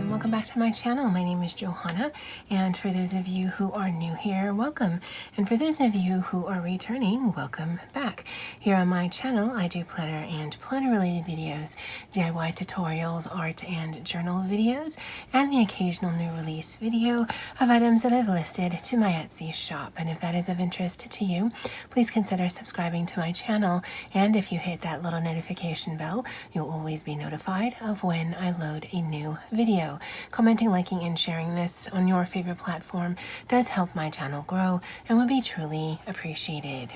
Welcome back to my channel. My name is Johanna, and for those of you who are new here, welcome. And for those of you who are returning, welcome back. Here on my channel, I do planner and planner related videos, DIY tutorials, art and journal videos, and the occasional new release video of items that I've listed to my Etsy shop. And if that is of interest to you, please consider subscribing to my channel. And if you hit that little notification bell, you'll always be notified of when I load a new video. Commenting, liking, and sharing this on your favorite platform does help my channel grow and would be truly appreciated.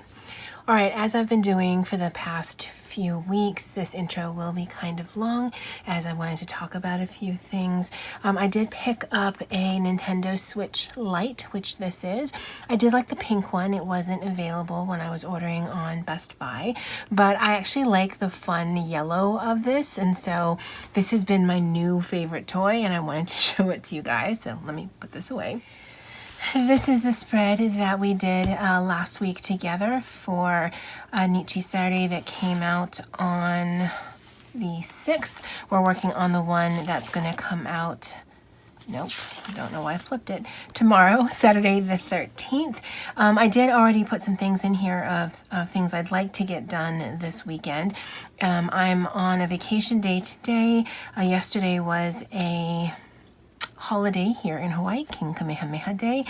All right, as I've been doing for the past few weeks, this intro will be kind of long as I wanted to talk about a few things. I did pick up a Nintendo Switch Lite, which this is. I did like the pink one. It wasn't available when I was ordering on Best Buy, but I actually like the fun yellow of this, and so this has been my new favorite toy, and I wanted to show it to you guys. So let me put this away. This is the spread that we did last week together for NichiSaturday that came out on the 6th. We're working on the one that's going to come out, nope, I don't know why I flipped it, tomorrow, Saturday the 13th. I did already put some things in here of things I'd like to get done this weekend. I'm on a vacation day today. Yesterday was a holiday here in Hawaii, King Kamehameha Day,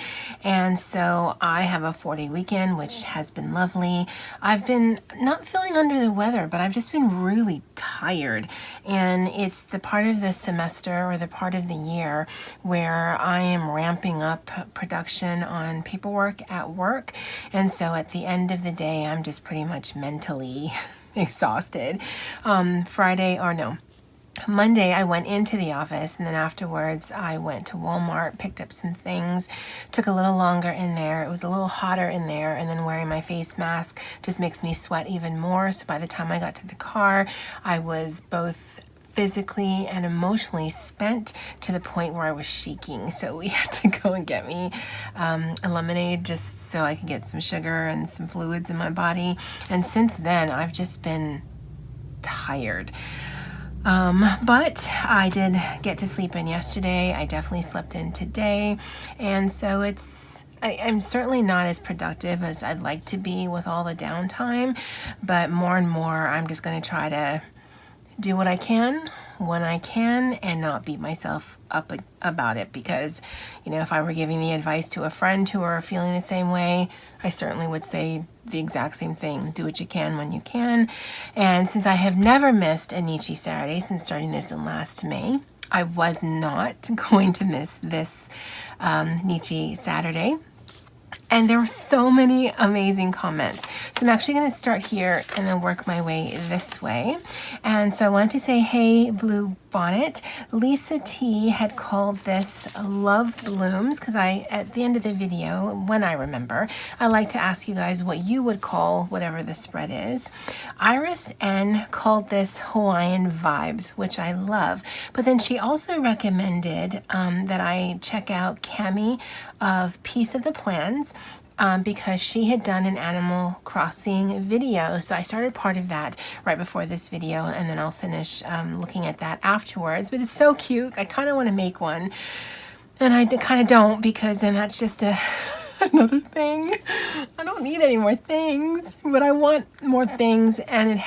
and so I have a 4-day weekend, which has been lovely. I've been not feeling under the weather, but I've just been really tired, and it's the part of the semester or the part of the year where I am ramping up production on paperwork at work, and so at the end of the day I'm just pretty much mentally exhausted. Monday, I went into the office, and then afterwards I went to Walmart, picked up some things, took a little longer in there. It was a little hotter in there, and then wearing my face mask just makes me sweat even more. So by the time I got to the car, I was both physically and emotionally spent to the point where I was shaking. So we had to go and get me a lemonade just so I could get some sugar and some fluids in my body. And since then, I've just been tired. But I did get to sleep in yesterday. I definitely slept in today. And so I'm certainly not as productive as I'd like to be with all the downtime, but more and more I'm just going to try to do what I can when I can and not beat myself up about it, because, you know, if I were giving the advice to a friend who are feeling the same way, I certainly would say the exact same thing. Do what you can when you can. And since I have never missed a NichiSaturday since starting this in last May, I was not going to miss this NichiSaturday. And there were so many amazing comments. So I'm actually going to start here and then work my way this way. And so I wanted to say, hey, Blue Bonnet. Lisa T had called this Love Blooms, because at the end of the video, when I remember, I like to ask you guys what you would call whatever the spread is. Iris N called this Hawaiian Vibes, which I love. But then she also recommended that I check out Cami of Piece of the Plans, because she had done an Animal Crossing video. So I started part of that right before this video, and then I'll finish looking at that afterwards. But it's so cute. I kind of want to make one, and I kind of don't, because then that's just another thing. I don't need any more things, but I want more things. And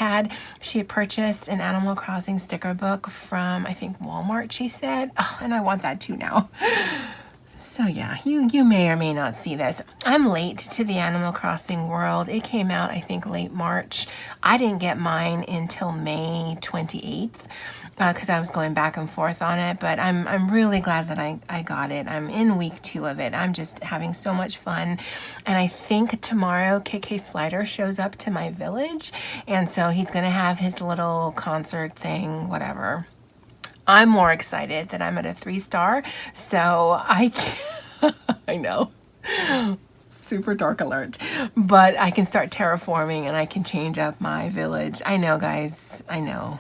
she had purchased an Animal Crossing sticker book from, I think, Walmart, she said. Oh, and I want that too now. So yeah, you may or may not see this. I'm late to the Animal Crossing world. It came out, I think, late March. I didn't get mine until May 28th because I was going back and forth on it, but I'm really glad that I got it. I'm in week 2 of it. I'm just having so much fun. And I think tomorrow KK Slider shows up to my village, and so he's going to have his little concert thing, whatever. I'm more excited that I'm at a 3-star, so I know, super dark alert, but I can start terraforming and I can change up my village. I know, guys, I know.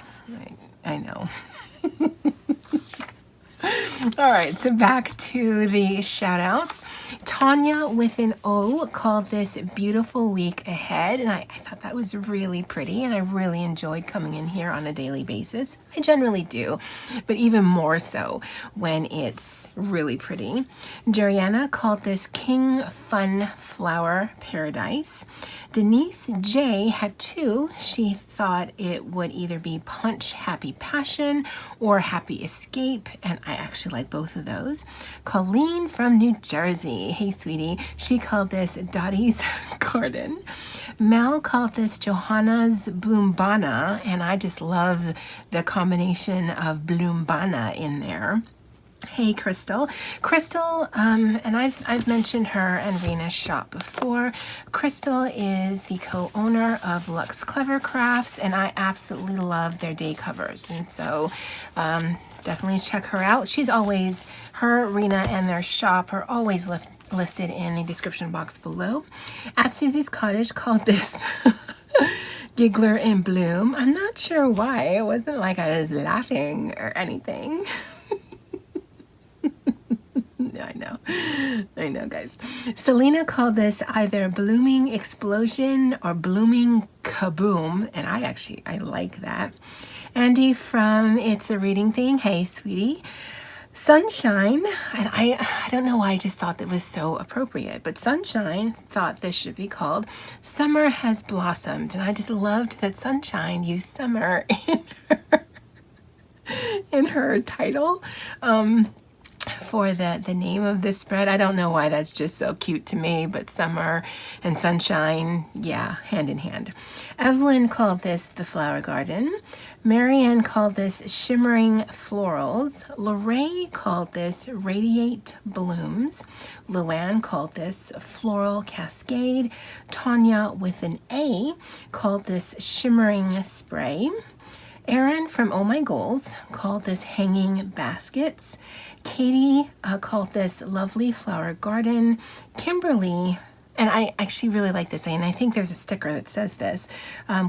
All right, so back to the shout outs. Tanya with an O called this beautiful week ahead, and I thought that was really pretty, and I really enjoyed coming in here on a daily basis. I generally do, but even more so when it's really pretty. Jariana called this King Fun Flower Paradise. Denise J had two. She thought it would either be Punch Happy Passion or Happy Escape, and I actually like both of those. Colleen from New Jersey, hey sweetie, she called this Dottie's Garden. Mel called this Johanna's Bloombana, and I just love the combination of Bloombana in there. Hey Crystal. Crystal, and I've mentioned her and Rena's shop before. Crystal is the co-owner of Lux Clever Crafts, and I absolutely love their day covers. And so definitely check her out. She's always, her, Rena, and their shop are always listed in the description box below. At Susie's Cottage called this Giggler in Bloom. I'm not sure why. It wasn't like I was laughing or anything. I know, guys. Selena called this either Blooming Explosion or Blooming Kaboom, and I like that. Andy from It's a Reading Thing, hey sweetie. Sunshine, and I don't know why I just thought that was so appropriate, but Sunshine thought this should be called Summer Has Blossomed, and I just loved that Sunshine used summer in her title. For the name of this spread. I don't know why that's just so cute to me, but summer and sunshine, yeah, hand in hand. Evelyn called this the Flower Garden. Marianne called this Shimmering Florals. Lorraine called this Radiate Blooms. Luann called this Floral Cascade. Tanya with an A called this Shimmering Spray. Erin from Oh My Goals called this Hanging Baskets. Katie called this Lovely Flower Garden. Kimberly, and I actually really like this, and I think there's a sticker that says this,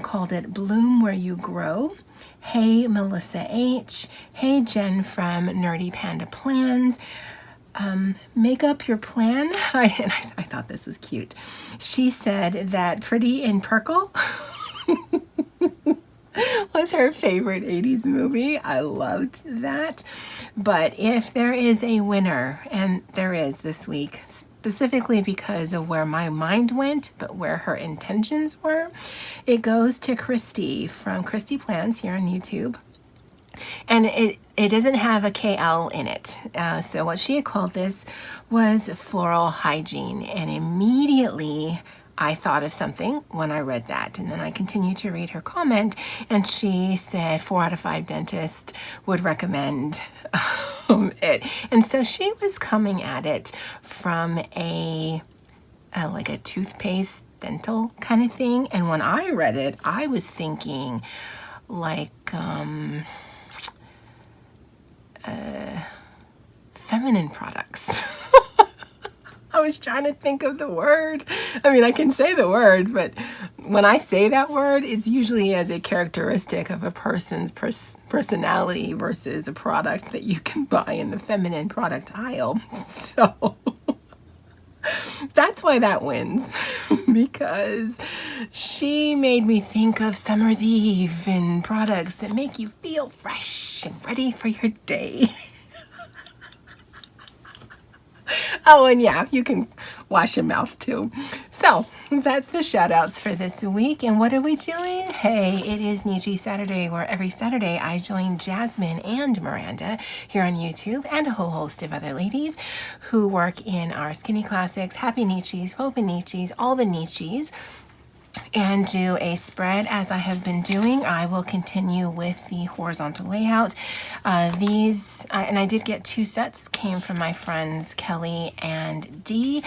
called it Bloom Where You Grow. Hey Melissa H. Hey Jen from Nerdy Panda Plans. Make up your plan. I thought this was cute. She said that Pretty in Purple was her favorite 80s movie. I loved that. But if there is a winner, and there is this week, specifically because of where my mind went, but where her intentions were, it goes to Christy from Christy Plans here on YouTube. And it doesn't have a KL in it. So what she had called this was Floral Hygiene. And immediately I thought of something when I read that, and then I continued to read her comment, and she said 4 out of 5 dentists would recommend it. And so she was coming at it from like a toothpaste dental kind of thing. And when I read it, I was thinking like feminine products. I was trying to think of the word. I mean, I can say the word, but when I say that word, it's usually as a characteristic of a person's personality versus a product that you can buy in the feminine product aisle. So that's why that wins, because she made me think of Summer's Eve and products that make you feel fresh and ready for your day. Oh, and yeah, you can wash your mouth too. So that's the shout outs for this week. And what are we doing? Hey, it is Nichi Saturday, where every Saturday I join Jasmine and Miranda here on YouTube and a whole host of other ladies who work in our Skinny Classics, Happynichis, Happynichis, all the Nichis, and do a spread as I have been doing. I will continue with the horizontal layout. These, and I did get 2 sets, came from my friends Kelly and Dee.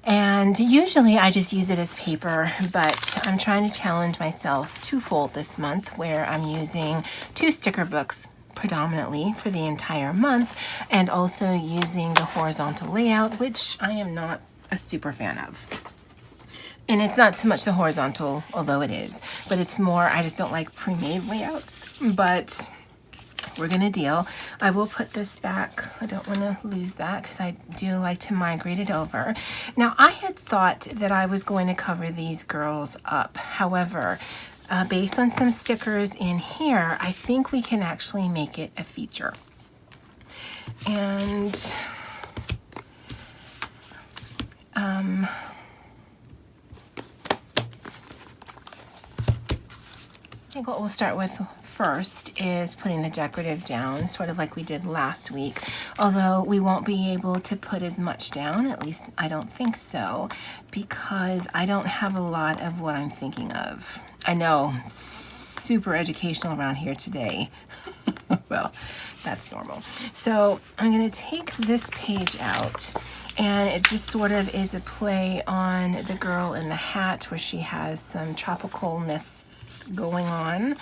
And usually I just use it as paper, but I'm trying to challenge myself twofold this month, where I'm using 2 sticker books predominantly for the entire month, and also using the horizontal layout, which I am not a super fan of. And it's not so much the horizontal, although it is, but it's more, I just don't like pre-made layouts. But we're gonna deal. I will put this back. I don't want to lose that because I do like to migrate it over. Now, I had thought that I was going to cover these girls up. However, based on some stickers in here, I think we can actually make it a feature. And I think what we'll start with first is putting the decorative down, sort of like we did last week, although we won't be able to put as much down, at least I don't think so, because I don't have a lot of what I'm thinking of. I know, super educational around here today. Well, that's normal. So I'm going to take this page out, and it just sort of is a play on the girl in the hat where she has some tropicalness going on.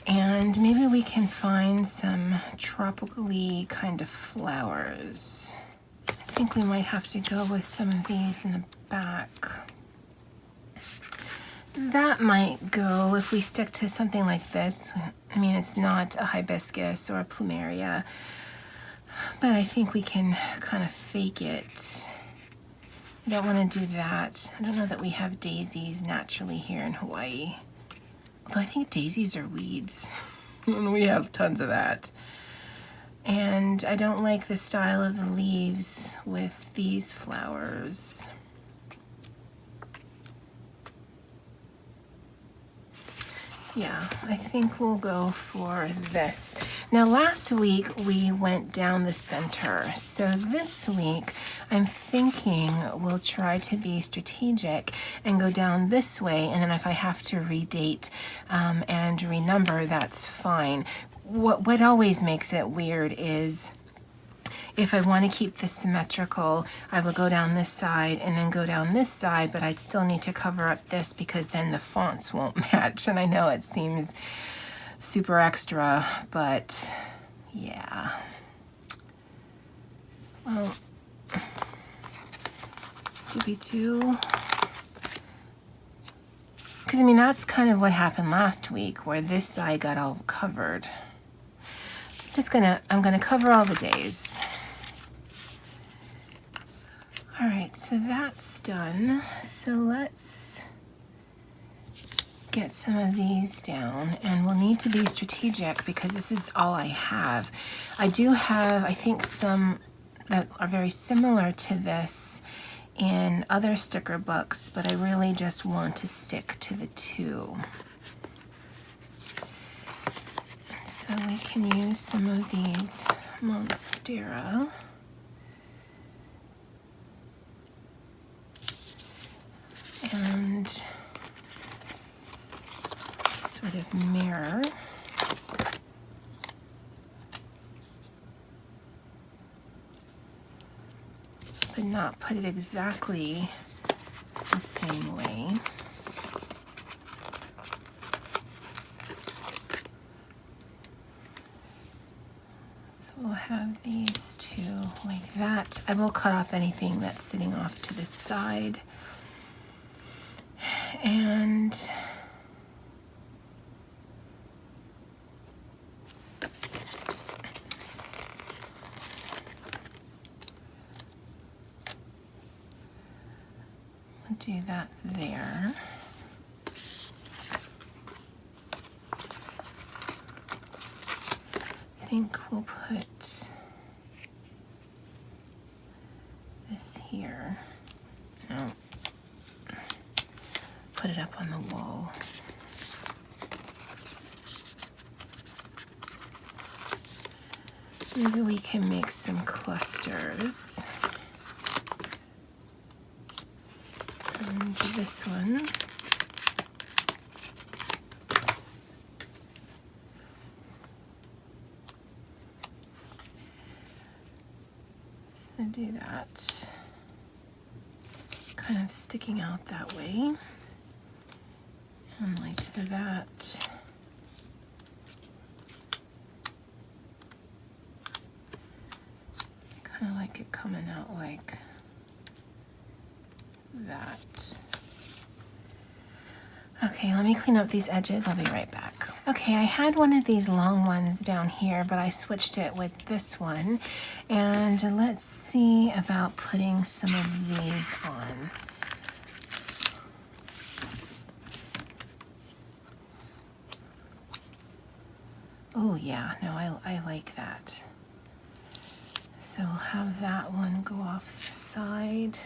And maybe we can find some tropically kind of flowers. I think we might have to go with some of these in the back. That might go if we stick to something like this. I mean, it's not a hibiscus or a plumeria, but I think we can kind of fake it. I don't want to do that. I don't know that we have daisies naturally here in Hawaii. Although I think daisies are weeds. We have tons of that. And I don't like the style of the leaves with these flowers. Yeah, I think we'll go for this. Now last week we went down the center. So this week I'm thinking we'll try to be strategic and go down this way, and then if I have to redate and renumber, that's fine. What always makes it weird is if I want to keep this symmetrical, I will go down this side and then go down this side, but I'd still need to cover up this because then the fonts won't match. And I know it seems super extra, but yeah. Well, do we do? Because I mean, that's kind of what happened last week where this side got all covered. I'm gonna cover all the days. All right, so that's done. So let's get some of these down, and we'll need to be strategic because this is all I have. I do have, I think, some that are very similar to this in other sticker books, but I really just want to stick to the two. So we can use some of these Monstera. And sort of mirror. But not put it exactly the same way. We'll have these two like that. I will cut off anything that's sitting off to the side. And we'll do that there. I think we'll put this here. No. Put it up on the wall. Maybe we can make some clusters. And this one. So do that. Kind of sticking out that way. And like that. Kind of like it coming out like that. Okay, let me clean up these edges. I'll be right back. Okay, I had one of these long ones down here, but I switched it with this one. And let's see about putting some of these on. Oh yeah, no, I like that. So we'll have that one go off the side.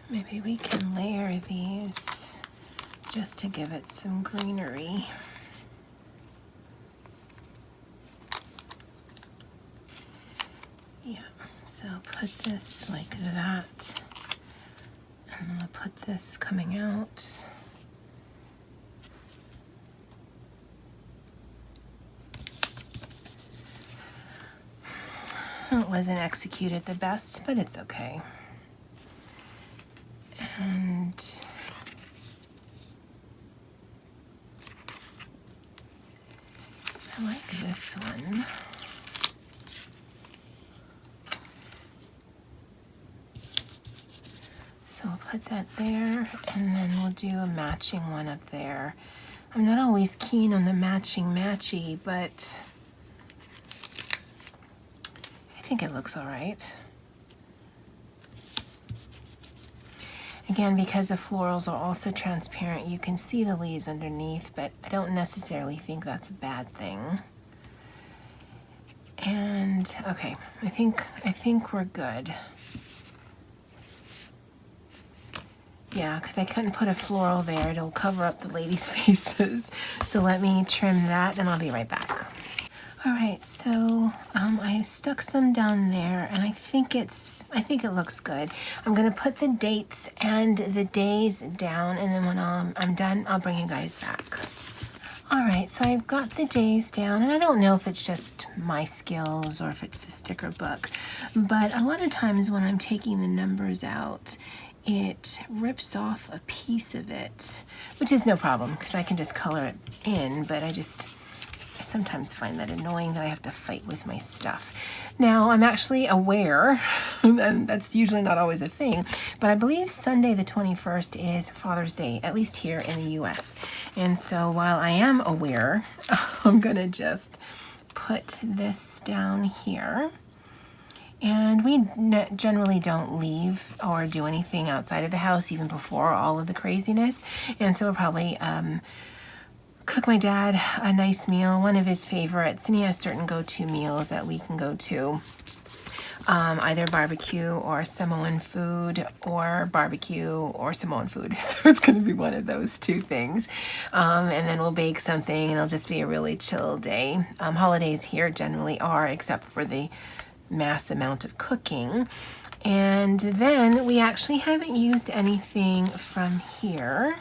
Maybe we can layer these just to give it some greenery. Yeah, so put this like that. And I'll put this coming out. It wasn't executed the best, but it's okay. And I like this one. So we'll put that there, and then we'll do a matching one up there. I'm not always keen on the matchy, but I think it looks all right. Again, because the florals are also transparent, you can see the leaves underneath, but I don't necessarily think that's a bad thing. And okay, I think we're good. Yeah, because I couldn't put a floral there. It'll cover up the ladies' faces. So let me trim that and I'll be right back. All right, so I stuck some down there and I think it looks good. I'm gonna put the dates and the days down, and then when I'm done, I'll bring you guys back. All right, so I've got the days down, and I don't know if it's just my skills or if it's the sticker book, but a lot of times when I'm taking the numbers out, it rips off a piece of it, which is no problem because I can just color it in, but I sometimes find that annoying that I have to fight with my stuff. Now, I'm actually aware, and that's usually not always a thing, but I believe Sunday the 21st is Father's Day, at least here in the US. And so while I am aware, I'm gonna just put this down here. And we generally don't leave or do anything outside of the house even before all of the craziness. And so we'll probably cook my dad a nice meal, one of his favorites, and he has certain go-to meals that we can go to. Either barbecue or Samoan food, or barbecue or Samoan food. So it's going to be one of those two things. And then we'll bake something and it'll just be a really chill day. Holidays here generally are, except for the mass amount of cooking. And then we actually haven't used anything from here.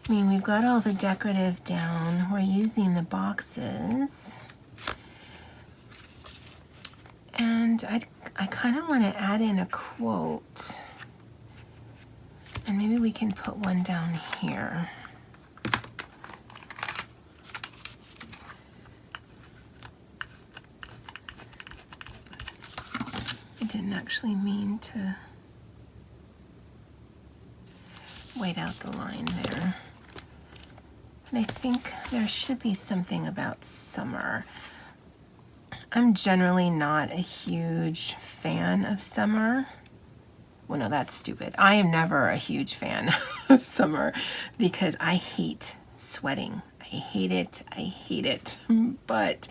I mean, we've got all the decorative down. We're using the boxes. And I kind of want to add in a quote. And maybe we can put one down here. I didn't actually mean to white out the line there. But I think there should be something about summer. I'm generally not a huge fan of summer. Well, no, that's stupid. I am never a huge fan of summer because I hate sweating. I hate it. I hate it. But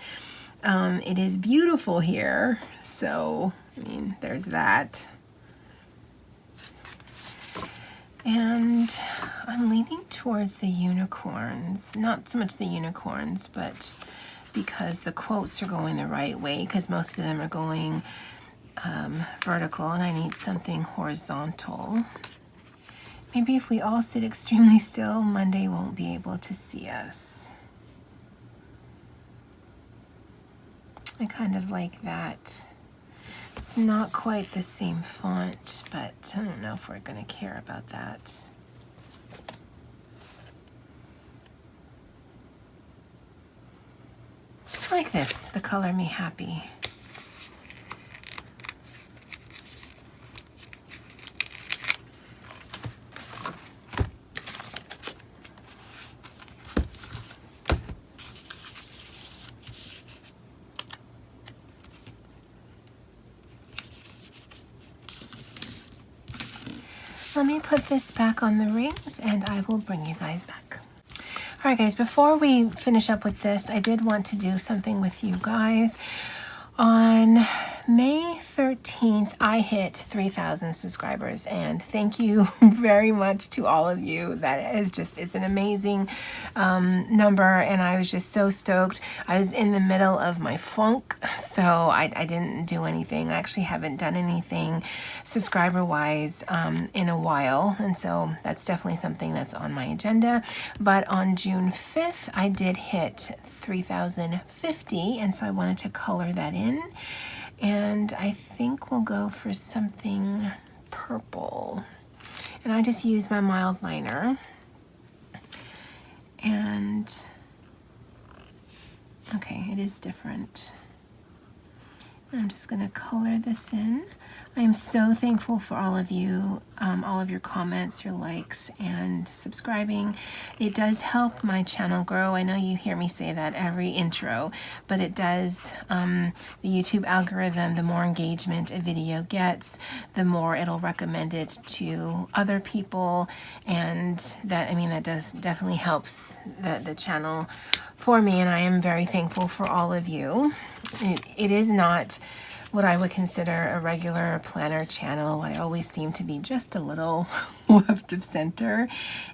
it is beautiful here. So, I mean, there's that. And I'm leaning towards the unicorns. Not so much the unicorns, but because the quotes are going the right way, because most of them are going vertical, and I need something horizontal. Maybe if we all sit extremely still, Monday won't be able to see us. I kind of like that. It's not quite the same font, but I don't know if we're going to care about that. I like this, the color me happy. let me put this back on the rings and I will bring you guys back. All right, guys, before we finish up with this, I did want to do something with you guys. On May 13th, I hit 3,000 subscribers, and thank you very much to all of you. That is just, it's an amazing number, and I was just so stoked. I was in the middle of my funk, so I didn't do anything. I actually haven't done anything subscriber-wise in a while, and so that's definitely something that's on my agenda. But on June 5th, I did hit 3,050, and so I wanted to color that in. And I think we'll go for something purple. And I just use my mild liner. And, okay, it is different. I'm just going to color this in. I am so thankful for all of you, all of your comments, your likes, and subscribing. It does help my channel grow. I know you hear me say that every intro, but it does. The YouTube algorithm, the more engagement a video gets, the more it'll recommend it to other people, and that, I mean, that does definitely helps the channel for me, and I am very thankful for all of you. It is not what I would consider a regular planner channel. I always seem to be just a little left of center,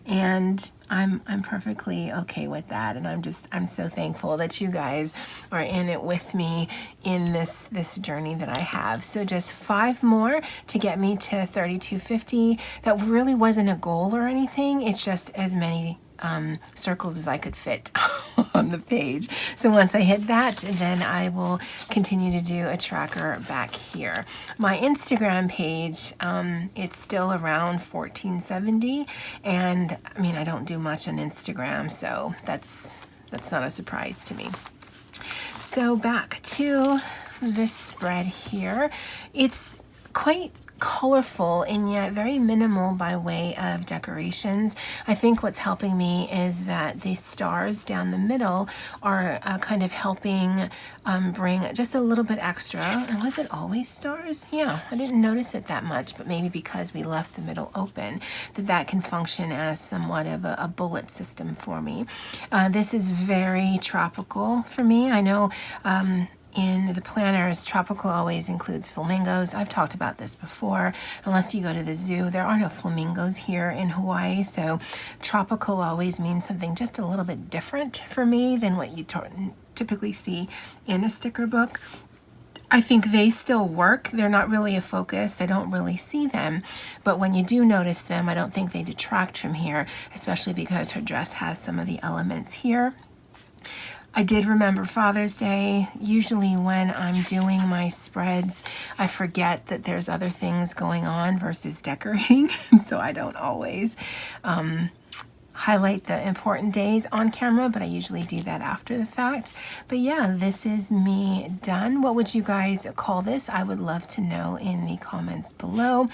and I'm perfectly okay with that. And I'm so thankful that you guys are in it with me in this journey that I have. So just 5 more to get me to 3,250. That really wasn't a goal or anything. It's just as many circles as I could fit on the page. So once I hit that, then I will continue to do a tracker back here. My Instagram page, it's still around 1470, and I mean, I don't do much on Instagram, so that's not a surprise to me. So back to this spread here. It's quite colorful and yet very minimal by way of decorations. I think what's helping me is that the stars down the middle are kind of helping bring just a little bit extra. And was it always stars? Yeah, I didn't notice it that much, but maybe because we left the middle open, that can function as somewhat of a bullet system for me. This is very tropical for me. I know in the planners, tropical always includes flamingos. I've talked about this before. Unless you go to the zoo, there are no flamingos here in Hawaii, so tropical always means something just a little bit different for me than what you typically see in a sticker book. I think they still work. They're not really a focus. I don't really see them, but when you do notice them, I don't think they detract from here, especially because her dress has some of the elements here. I did remember Father's Day. Usually when I'm doing my spreads, I forget that there's other things going on versus decorating, so I don't always highlight the important days on camera, but I usually do that after the fact. But yeah, this is me done. What would you guys call this? I would love to know in the comments below.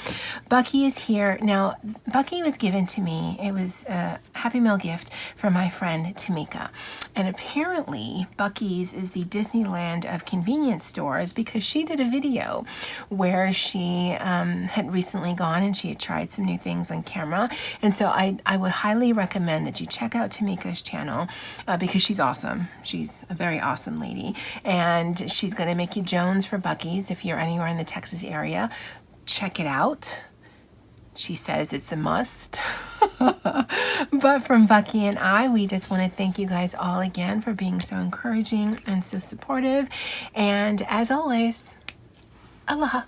Bucky is here. Now, Bucky was given to me. It was a Happy Meal gift from my friend Tamika. And apparently Bucky's is the Disneyland of convenience stores, because she did a video where she had recently gone and she had tried some new things on camera. And so I would highly recommend that you check out Tamika's channel because she's awesome. She's a very awesome lady, and she's going to make you Jones for Bucky's. If you're anywhere in the Texas area, check it out. She says it's a must. But from Bucky and I, we just want to thank you guys all again for being so encouraging and so supportive. And as always, aloha.